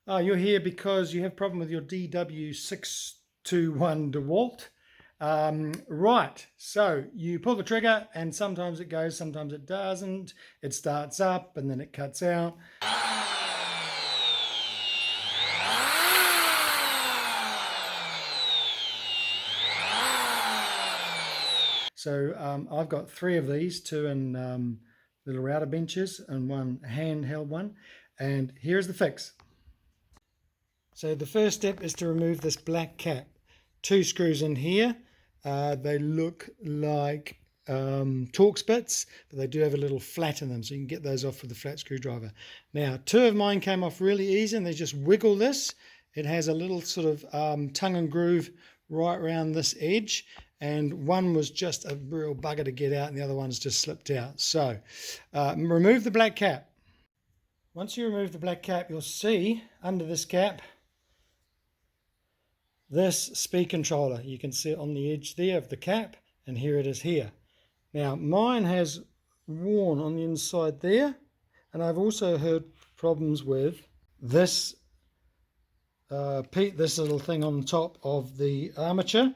You're here because you have a problem with your DW621 DeWalt. Right, so you pull the trigger and sometimes it goes, sometimes it doesn't. It starts up and then it cuts out. So I've got 3 of these, 2 in little router benches and 1 handheld one. And here's the fix. So the first step is to remove this black cap. 2 screws in here. They look like Torx bits, but they do have a little flat in them, so you can get those off with a flat screwdriver. Now, 2 of mine came off really easy, and they just wiggle this. It has a little sort of tongue and groove right around this edge, and one was just a real bugger to get out, and the other one's just slipped out. So remove the black cap. Once you remove the black cap, you'll see under this cap this speed controller. You can see it on the edge there of the cap, and here it is here. Now mine has worn on the inside there, and I've also heard problems with this this little thing on top of the armature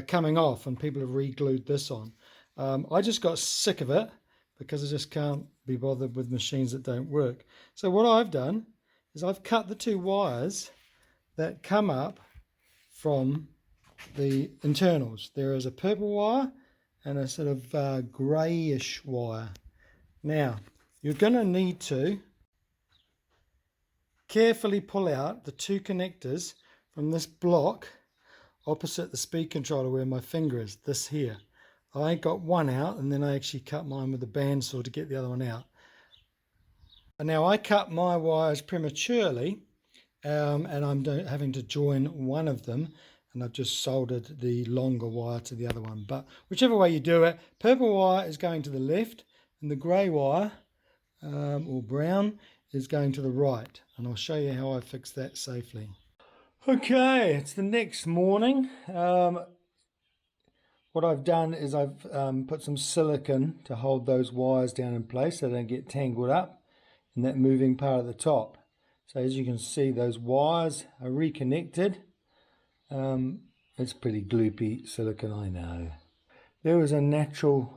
coming off, and people have re-glued this on. I just got sick of it because I just can't be bothered with machines that don't work. So what I've done is I've cut the 2 wires that come up from the internals. There is a purple wire and a sort of greyish wire. Now you're going to need to carefully pull out the 2 connectors from this block opposite the speed controller where my finger is, this here. I got one out, and then I actually cut mine with a bandsaw to get the other one out. And now I cut my wires prematurely, and I'm having to join one of them, and I've just soldered the longer wire to the other one. But whichever way you do it, purple wire is going to the left, and the grey wire, or brown, is going to the right. And I'll show you how I fix that safely. Okay, it's the next morning. What I've done is I've put some silicone to hold those wires down in place so they don't get tangled up in that moving part at the top. So as you can see, those wires are reconnected. It's pretty gloopy silicone, I know. There was a natural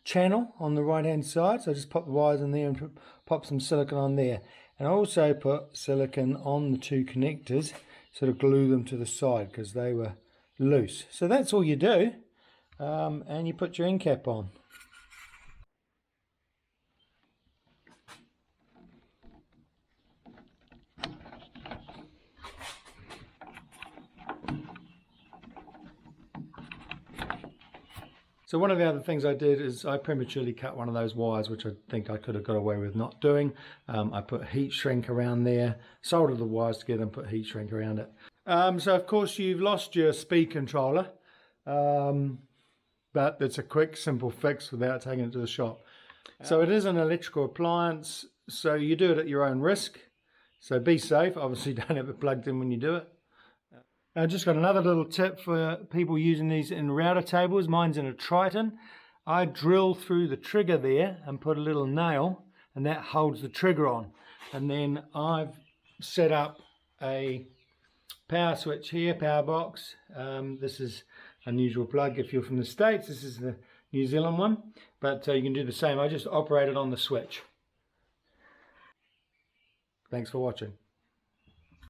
channel on the right hand side, so I just pop the wires in there and pop some silicone on there. And I also put silicone on the 2 connectors, sort of glue them to the side because they were loose. So that's all you do. And you put your end cap on. So one of the other things I did is I prematurely cut one of those wires, which I think I could have got away with not doing. I put heat shrink around there, soldered the wires together and put heat shrink around it. So of course you've lost your speed controller. But it's a quick, simple fix without taking it to the shop. So it is an electrical appliance, so you do it at your own risk. So be safe. Obviously don't have it plugged in when you do it. I just got another little tip for people using these in router tables. Mine's in a Triton. I drill through the trigger there and put a little nail, and that holds the trigger on. And then I've set up a power switch here, power box. This is unusual plug if you're from the States. This is the New Zealand one, but you can do the same. I just operate it on the switch. Thanks for watching.